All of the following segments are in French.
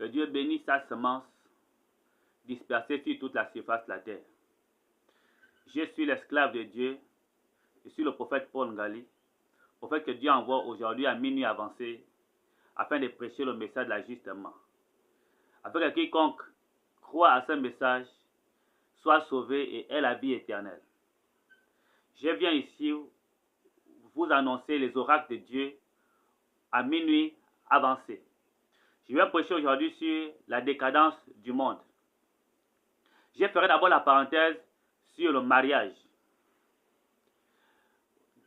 Que Dieu bénisse sa semence dispersée sur toute la surface de la terre. Je suis l'esclave de Dieu. Je suis le prophète Paul Ngali. Prophète que Dieu envoie aujourd'hui à minuit avancé afin de prêcher le message de l'ajustement. Afin que quiconque croit à ce message soit sauvé et ait la vie éternelle. Je viens ici vous annoncer les oracles de Dieu à minuit avancé. Je vais prêcher aujourd'hui sur la décadence du monde. Je ferai d'abord la parenthèse sur le mariage.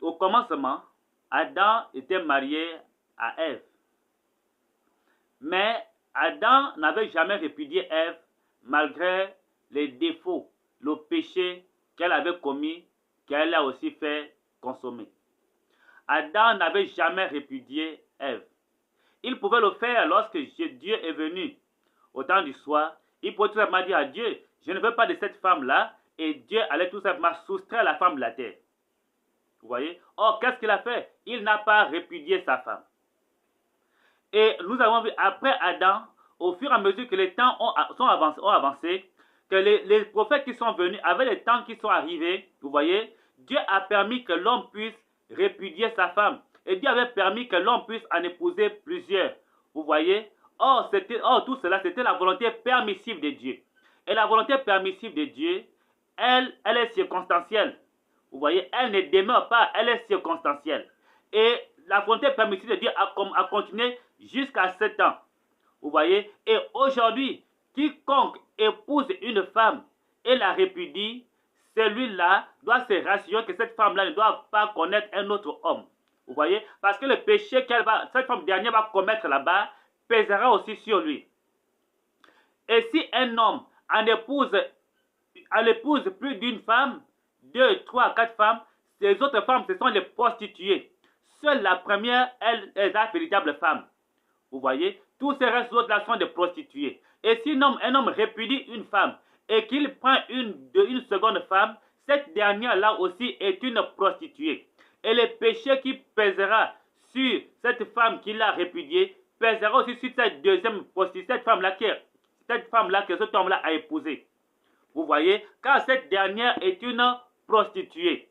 Au commencement, Adam était marié à Ève. Mais Adam n'avait jamais répudié Ève malgré les défauts, le péché qu'elle avait commis, qu'elle a aussi fait consommer. Adam n'avait jamais répudié Ève. Il pouvait le faire lorsque Dieu est venu au temps du soir. Il pouvait tout simplement dire à Dieu, je ne veux pas de cette femme-là, et Dieu allait tout simplement soustraire la femme de la terre. Vous voyez? Or, qu'est-ce qu'il a fait? Il n'a pas répudié sa femme. Et nous avons vu après Adam, au fur et à mesure que les temps ont avancé, que les prophètes qui sont venus, avec les temps qui sont arrivés, vous voyez, Dieu a permis que l'homme puisse répudier sa femme. Et Dieu avait permis que l'homme puisse en épouser plusieurs. Vous voyez? Or, tout cela, c'était la volonté permissive de Dieu. Et la volonté permissive de Dieu, elle est circonstancielle. Vous voyez? Elle ne demeure pas, elle est circonstancielle. Et la volonté permissive de Dieu a continué jusqu'à 7 ans. Vous voyez? Et aujourd'hui, quiconque épouse une femme et la répudie, celui-là doit se rassurer que cette femme-là ne doit pas connaître un autre homme. Vous voyez? Parce que le péché cette femme dernière va commettre là-bas pèsera aussi sur lui. Et si un homme en épouse plus d'une femme, 2, 3, 4 femmes, ces autres femmes, ce sont les prostituées. Seule la première, elle est la véritable femme. Vous voyez? Tous ces restes autres-là sont des prostituées. Et si un homme répudie une femme et qu'il prend une seconde femme, cette dernière-là aussi est une prostituée. Et le péché qui pèsera sur cette femme qu'il a répudiée pèsera aussi sur cette deuxième prostituée, cette femme-là que cet homme-là a épousée. Vous voyez? Car cette dernière est une prostituée.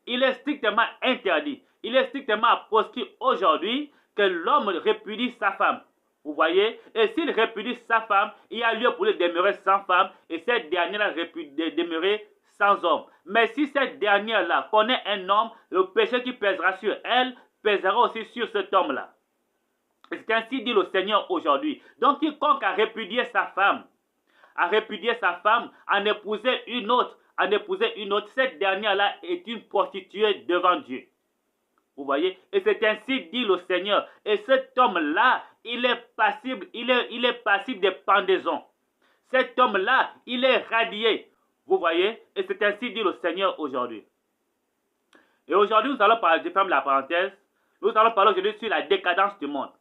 Il est strictement interdit. Il est strictement proscrit aujourd'hui que l'homme répudie sa femme. Vous voyez? Et s'il répudie sa femme, il y a lieu pour lui de demeurer sans femme et cette dernière-là de demeurer sans homme. Mais si cette dernière-là connaît un homme, le péché qui pèsera sur elle pèsera aussi sur cet homme-là. C'est ainsi dit le Seigneur aujourd'hui. Donc quiconque a répudié sa femme, en épouser une autre, cette dernière-là est une prostituée devant Dieu. Vous voyez? Et c'est ainsi dit le Seigneur. Et cet homme-là, il est passible de pendaison. Cet homme-là, il est radié. Vous voyez? Et c'est ainsi dit le Seigneur aujourd'hui. Et aujourd'hui, nous allons parler, je ferme la parenthèse, nous allons parler aujourd'hui sur la décadence du monde.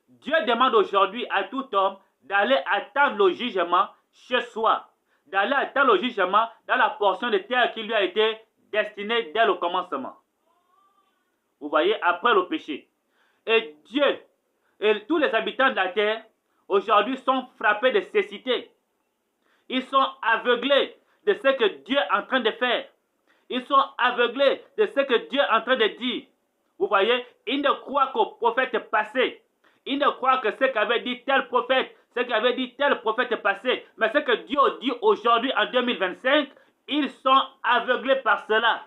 Dieu demande aujourd'hui à tout homme d'aller attendre le jugement chez soi, d'aller attendre le jugement dans la portion de terre qui lui a été destinée dès le commencement. Vous voyez, après le péché. Et Dieu et tous les habitants de la terre aujourd'hui sont frappés de cécité. Ils sont aveuglés de ce que Dieu est en train de faire. Ils sont aveuglés de ce que Dieu est en train de dire. Vous voyez, ils ne croient qu'au prophète passé. Ils ne croient que ce qu'avait dit tel prophète, passé. Mais ce que Dieu dit aujourd'hui en 2025, ils sont aveuglés par cela.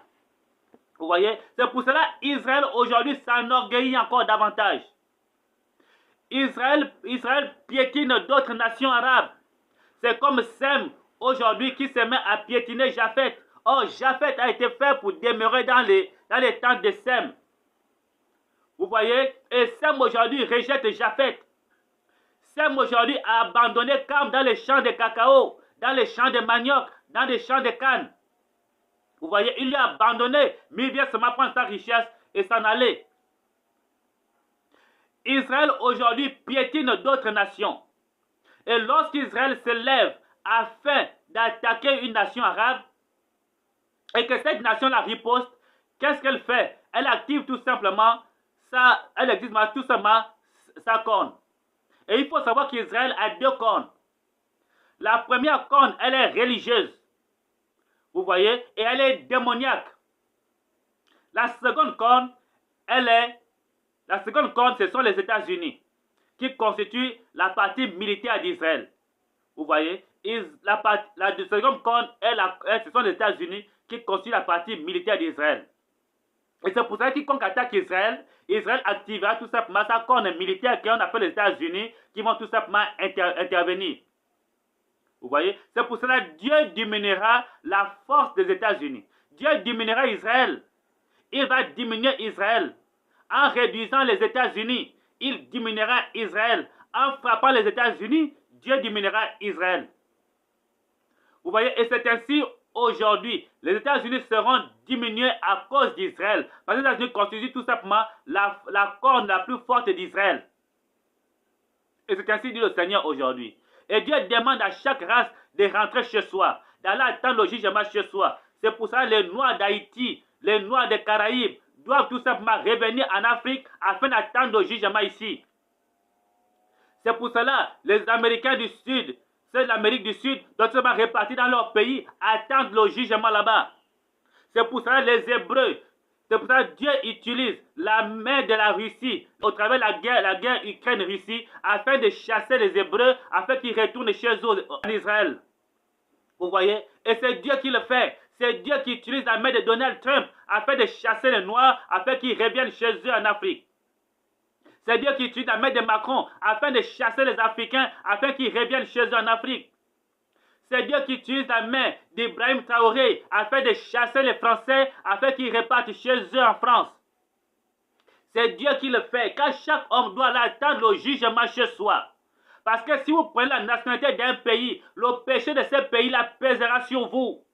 Vous voyez, c'est pour cela qu'Israël aujourd'hui s'enorgueillit encore davantage. Israël piétine d'autres nations arabes. C'est comme Sem aujourd'hui qui se met à piétiner Japheth. Or, Japheth a été fait pour demeurer dans les temps de Sem. Vous voyez? Et Sem aujourd'hui rejette Japheth. Sem aujourd'hui a abandonné Cam dans les champs de cacao, dans les champs de manioc, dans les champs de canne. Vous voyez? Il l'a abandonné, mais il vient seulement prendre sa richesse et s'en aller. Israël aujourd'hui piétine d'autres nations. Et lorsqu'Israël se lève afin d'attaquer une nation arabe, et que cette nation-là riposte, qu'est-ce qu'elle fait? Elle active tout simplement sa corne. Et il faut savoir qu'Israël a deux cornes. La première corne, elle est religieuse. Vous voyez? Et elle est démoniaque. La seconde corne, ce sont les États-Unis, qui constituent la partie militaire d'Israël. Vous voyez? La seconde corne, ce sont les États-Unis qui constituent la partie militaire d'Israël. Et c'est pour ça que quiconque attaque Israël, Israël activera tout simplement sa corne militaire qu'on appelle les États-Unis, qui vont tout simplement intervenir. Vous voyez? C'est pour cela que Dieu diminuera la force des États-Unis. Dieu diminuera Israël. Il va diminuer Israël. En réduisant les États-Unis, il diminuera Israël. En frappant les États-Unis, Dieu diminuera Israël. Vous voyez? Et c'est ainsi aujourd'hui. Les États-Unis seront diminués à cause d'Israël. Parce que les États-Unis constituent tout simplement la corne la plus forte d'Israël. Et c'est ainsi dit le Seigneur aujourd'hui. Et Dieu demande à chaque race de rentrer chez soi, d'aller attendre le jugement chez soi. C'est pour ça que les Noirs d'Haïti, les Noirs des Caraïbes doivent tout simplement revenir en Afrique afin d'attendre le jugement ici. C'est pour cela que les Américains du Sud, ceux de l'Amérique du Sud, doivent se répartir dans leur pays, attendre le jugement là-bas. C'est pour cela que les Hébreux, c'est pour ça que Dieu utilise la main de la Russie au travers de la guerre Ukraine-Russie afin de chasser les Hébreux, afin qu'ils retournent chez eux en Israël. Vous voyez? Et c'est Dieu qui le fait. C'est Dieu qui utilise la main de Donald Trump afin de chasser les Noirs, afin qu'ils reviennent chez eux en Afrique. C'est Dieu qui utilise la main de Macron afin de chasser les Africains, afin qu'ils reviennent chez eux en Afrique. C'est Dieu qui utilise la main d'Ibrahim Traoré afin de chasser les Français, afin qu'ils repartent chez eux en France. C'est Dieu qui le fait, car chaque homme doit attendre le jugement chez soi. Parce que si vous prenez la nationalité d'un pays, le péché de ce pays-là pèsera sur vous.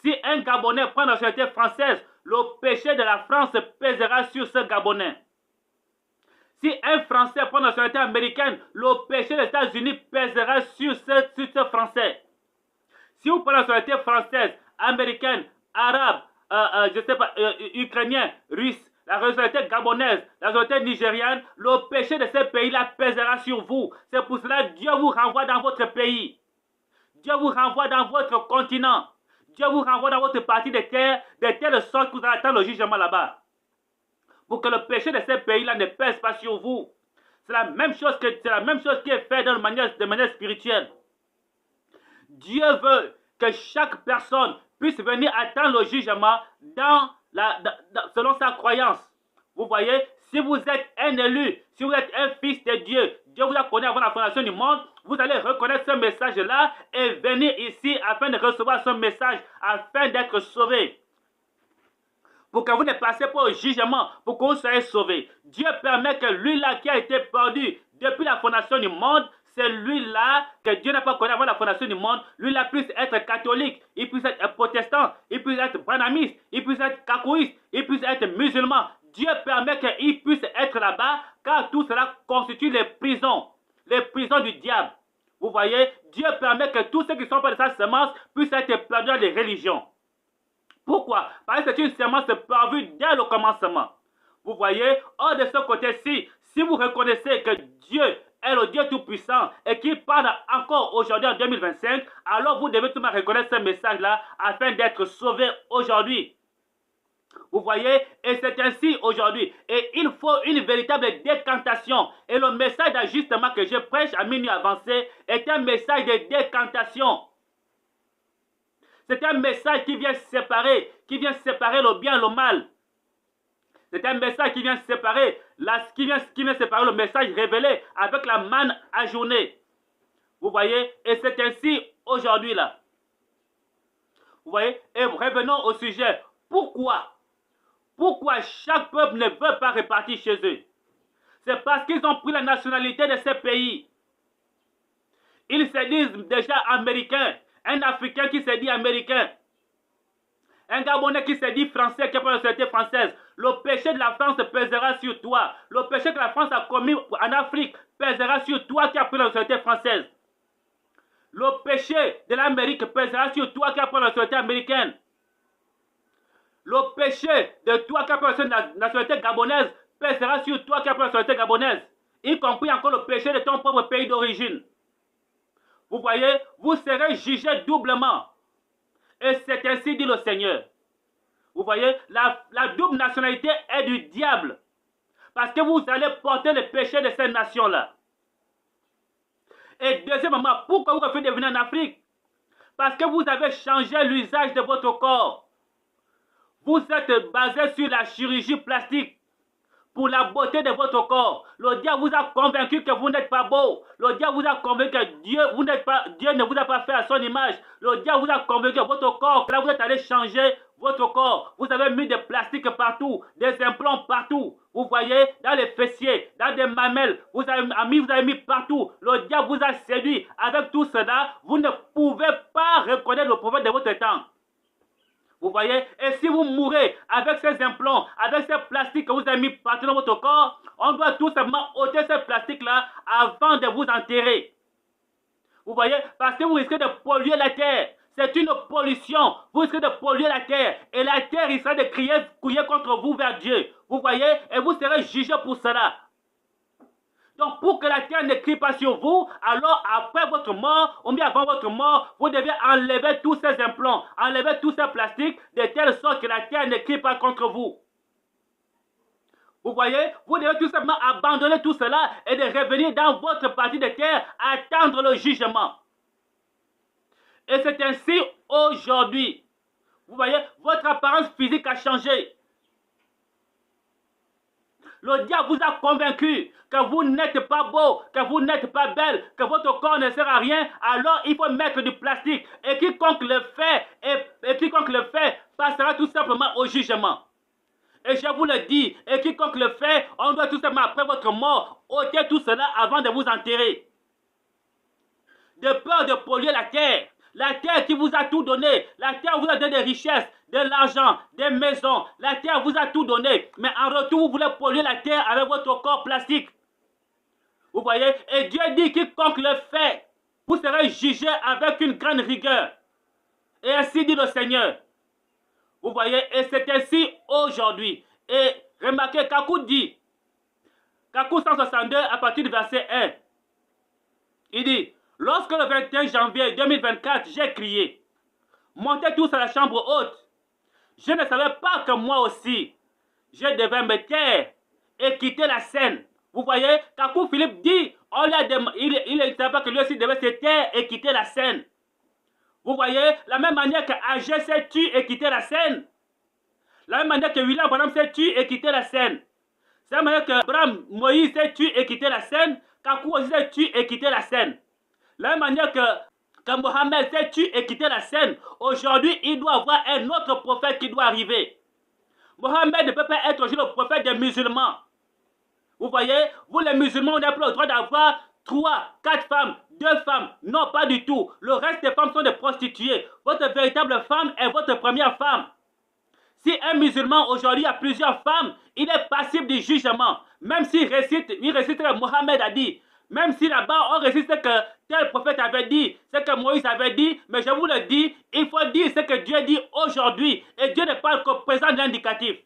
Si un Gabonais prend la nationalité française, le péché de la France pèsera sur ce Gabonais. Si un Français prend la nationalité américaine, le péché des États-Unis pèsera sur ce Français. Si vous prenez la nationalité française, américaine, arabe, je sais pas, ukrainien, russe, la nationalité gabonaise, la nationalité nigériane, le péché de ces pays-là pèsera sur vous. C'est pour cela que Dieu vous renvoie dans votre pays. Dieu vous renvoie dans votre continent. Dieu vous renvoie dans votre partie de telle sorte que vous allez attendre le jugement là-bas. Pour que le péché de ces pays-là ne pèse pas sur vous. C'est la même chose qui est faite de manière spirituelle. Dieu veut que chaque personne puisse venir attendre le jugement selon sa croyance. Vous voyez, si vous êtes un élu, si vous êtes un fils de Dieu, Dieu vous a connu avant la fondation du monde, vous allez reconnaître ce message-là et venir ici afin de recevoir ce message, afin d'être sauvé. Pour que vous ne passez pas au jugement, pour que vous soyez sauvés. Dieu permet que lui-là qui a été perdu depuis la fondation du monde, c'est lui-là que Dieu n'a pas connu avant la fondation du monde, lui-là puisse être catholique, il puisse être protestant, il puisse être branhamiste, il puisse être kakouiste, il puisse être musulman. Dieu permet qu'il puisse être là-bas, car tout cela constitue les prisons du diable. Vous voyez, Dieu permet que tous ceux qui sont pas de sa semence puissent être perdus dans les religions. Pourquoi? Parce que c'est une semence perdue dès le commencement. Vous voyez, hors de ce côté-ci, si vous reconnaissez que Dieu est le Dieu Tout-Puissant et qu'il parle encore aujourd'hui en 2025, alors vous devez tout de même reconnaître ce message-là afin d'être sauvé aujourd'hui. Vous voyez, et c'est ainsi aujourd'hui. Et il faut une véritable décantation. Et le message d'ajustement que je prêche à minuit avancé est un message de décantation. C'est un message qui vient séparer le bien et le mal. C'est un message qui vient séparer, séparer le message révélé avec la manne ajournée. Vous voyez, et c'est ainsi aujourd'hui là. Vous voyez, et revenons au sujet. Pourquoi chaque peuple ne veut pas repartir chez eux? C'est parce qu'ils ont pris la nationalité de ces pays. Ils se disent déjà américains. Un Africain qui se dit américain. Un Gabonais qui se dit français, qui a pris la nationalité française. Le péché de la France pèsera sur toi. Le péché que la France a commis en Afrique pèsera sur toi qui a pris la nationalité française. Le péché de l'Amérique pèsera sur toi qui a pris la nationalité américaine. Le péché de toi qui a pris la nationalité gabonaise pèsera sur toi qui a pris la nationalité gabonaise. y compris encore le péché de ton propre pays d'origine. Vous voyez, vous serez jugés doublement. Et c'est ainsi dit le Seigneur. Vous voyez, la double nationalité est du diable. Parce que vous allez porter le péché de cette nation-là. Et deuxièmement, pourquoi vous refusez de venir en Afrique? Parce que vous avez changé l'usage de votre corps. Vous êtes basé sur la chirurgie plastique pour la beauté de votre corps. Le diable vous a convaincu que vous n'êtes pas beau. Le diable vous a convaincu que Dieu ne vous a pas fait à son image. Le diable vous a convaincu que votre corps, là vous êtes allé changer votre corps. Vous avez mis des plastiques partout, des implants partout. Vous voyez, dans les fessiers, dans des mamelles, vous avez mis partout. Le diable vous a séduit. Avec tout cela, vous ne pouvez pas reconnaître le prophète de votre temps. Vous voyez, et si vous mourrez avec ces implants, avec ces plastiques que vous avez mis partout dans votre corps, on doit tout simplement ôter ces plastiques-là avant de vous enterrer. Vous voyez, parce que vous risquez de polluer la terre. C'est une pollution. Vous risquez de polluer la terre. Et la terre risquera de crier contre vous vers Dieu. Vous voyez, et vous serez jugé pour cela. Donc, pour que la terre ne crie pas sur vous, alors après votre mort, ou bien avant votre mort, vous devez enlever tous ces implants, enlever tous ces plastiques, de telle sorte que la terre ne crie pas contre vous. Vous voyez, vous devez tout simplement abandonner tout cela et de revenir dans votre partie de terre, attendre le jugement. Et c'est ainsi aujourd'hui. Vous voyez, votre apparence physique a changé. Le diable vous a convaincu que vous n'êtes pas beau, que vous n'êtes pas belle, que votre corps ne sert à rien, alors il faut mettre du plastique. Et quiconque le fait, passera tout simplement au jugement. Et je vous le dis, et quiconque le fait, on doit tout simplement après votre mort, ôter tout cela avant de vous enterrer. De peur de polluer la terre qui vous a tout donné, la terre vous a donné des richesses, de l'argent, des maisons, la terre vous a tout donné, mais en retour vous voulez polluer la terre avec votre corps plastique. Vous voyez, et Dieu dit quiconque le fait, vous serez jugé avec une grande rigueur. Et ainsi dit le Seigneur. Vous voyez, et c'est ainsi aujourd'hui. Et remarquez, Kakou dit, Kakou 162 à partir du verset 1, il dit, lorsque le 21 janvier 2024, j'ai crié, montez tous à la chambre haute. Je ne savais pas que moi aussi, je devais me taire et quitter la scène. Vous voyez, Kakou Philippe dit, il ne savait pas que lui aussi devait se taire et quitter la scène. Vous voyez, la même manière que AG s'est tué et quitté la scène. La même manière que William Branham s'est tué et quitté la scène. C'est la même manière que Abraham Moïse s'est tué et quitté la scène. Kakou aussi s'est tué et quitté la scène. La même manière que Mohamed s'est tué et quitté la scène. Aujourd'hui, il doit y avoir un autre prophète qui doit arriver. Mohamed ne peut pas être aujourd'hui le prophète des musulmans. Vous voyez, vous les musulmans, on n'a pas le droit d'avoir 3, 4 femmes, 2 femmes. Non, pas du tout. Le reste des femmes sont des prostituées. Votre véritable femme est votre première femme. Si un musulman aujourd'hui a plusieurs femmes, il est passible du jugement. Même s'il récite ce que Mohamed a dit. Même si là-bas on récite ce que tel prophète avait dit, ce que Moïse avait dit, mais je vous le dis, il faut dire ce que Dieu dit aujourd'hui. Et Dieu ne parle qu'au présent de l'indicatif.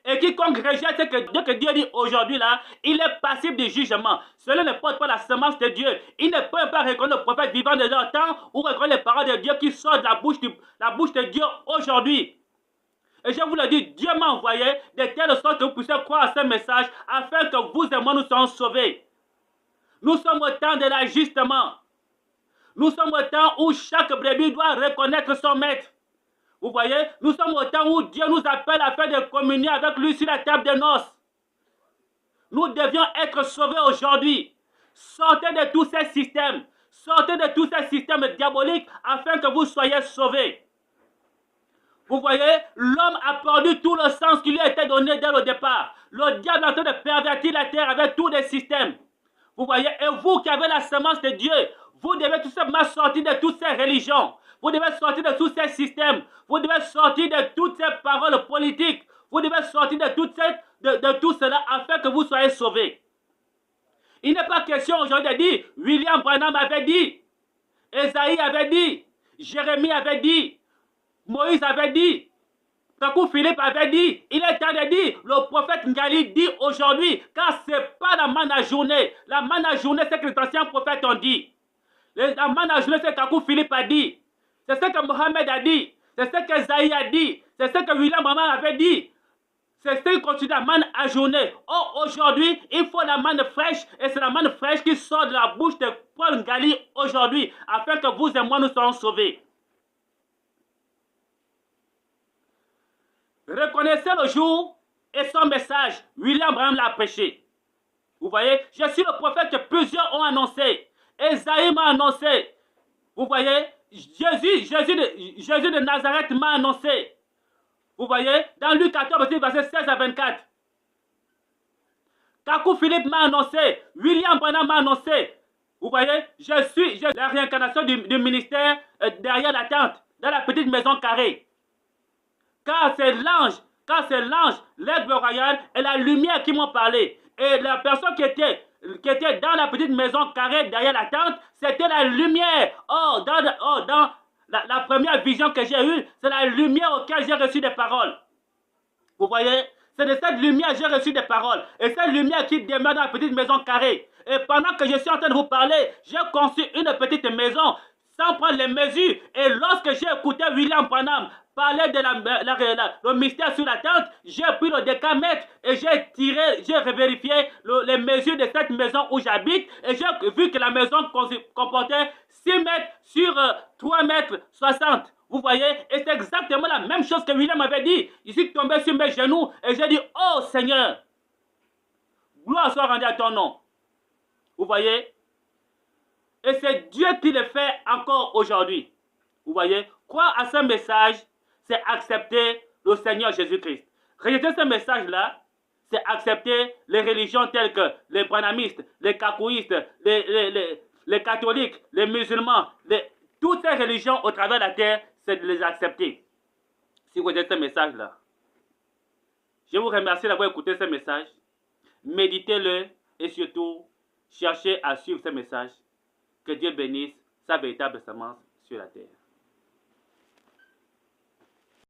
Et quiconque rejette ce que Dieu dit aujourd'hui là, il est passible du jugement. Cela ne porte pas la semence de Dieu. Il ne peut pas reconnaître le prophète vivant de leur temps ou reconnaître les paroles de Dieu qui sortent de la bouche de Dieu aujourd'hui. Et je vous le dis, Dieu m'a envoyé de telle sorte que vous puissiez croire à ce message afin que vous et moi nous soyons sauvés. Nous sommes au temps de l'ajustement. Nous sommes au temps où chaque brebis doit reconnaître son maître. Vous voyez, nous sommes au temps où Dieu nous appelle à faire de communier avec lui sur la table des noces. Nous devions être sauvés aujourd'hui. Sortez de tous ces systèmes. Sortez de tous ces systèmes diaboliques afin que vous soyez sauvés. Vous voyez, l'homme a perdu tout le sens qui lui a été donné dès le départ. Le diable est en train de pervertir la terre avec tous les systèmes. Vous voyez, et vous qui avez la semence de Dieu, vous devez tout simplement sortir de toutes ces religions. Vous devez sortir de tous ces systèmes. Vous devez sortir de toutes ces paroles politiques. Vous devez sortir de tout cela afin que vous soyez sauvés. Il n'est pas question aujourd'hui de dire, William Branham avait dit, Esaïe avait dit, Jérémie avait dit, Moïse avait dit, Kakou Philippe avait dit, il est temps de dire, le prophète Ngali dit aujourd'hui, car c'est pas la manne à journée. La manne à journée, c'est que les anciens prophètes ont dit. La manne à journée, c'est qu'Akou Philippe a dit. C'est ce que Mohamed a dit. C'est ce que Zaï a dit. C'est ce que William Branham avait dit. C'est ce qui continue la manne à journée. Oh, aujourd'hui, il faut la manne fraîche. Et c'est la manne fraîche qui sort de la bouche de Paul Ngali aujourd'hui. Afin que vous et moi nous soyons sauvés. Reconnaissez le jour et son message. William Branham l'a prêché. Vous voyez, je suis le prophète que plusieurs ont annoncé. Esaïe m'a annoncé. Vous voyez, Jésus de Nazareth m'a annoncé. Vous voyez, dans Luc 14, verset 16 à 24. Kakou Philippe m'a annoncé. William Branham m'a annoncé. Vous voyez, je suis la réincarnation du ministère derrière la tente, dans la petite maison carrée. Car c'est l'ange, l'aigle royal et la lumière qui m'ont parlé. Et la personne qui était dans la petite maison carrée derrière la tente, c'était la lumière. Dans la première vision que j'ai eue, c'est la lumière auquel j'ai reçu des paroles. Vous voyez, c'est de cette lumière que j'ai reçu des paroles. Et cette lumière qui demeure dans la petite maison carrée. Et pendant que je suis en train de vous parler, j'ai conçu une petite maison sans prendre les mesures. Et lorsque j'ai écouté William Branham parler de le mystère sur la tente, j'ai pris le décamètre et j'ai vérifié les mesures de cette maison où j'habite. Et j'ai vu que la maison comportait 6 mètres sur 3 mètres 60. Vous voyez, et c'est exactement la même chose que William avait dit. Je suis tombé sur mes genoux et j'ai dit, oh Seigneur, gloire soit rendue à ton nom. Vous voyez, et c'est Dieu qui le fait encore aujourd'hui. Vous voyez, croire à ce message, c'est accepter le Seigneur Jésus-Christ. Rejeter ce message-là, c'est accepter les religions telles que les branhamistes, les kakouistes, les catholiques, les musulmans, toutes ces religions au travers de la terre, c'est de les accepter. Si vous rejetez ce message-là, je vous remercie d'avoir écouté ce message. Méditez-le et surtout, cherchez à suivre ce message. Que Dieu bénisse sa véritable semence sur la terre.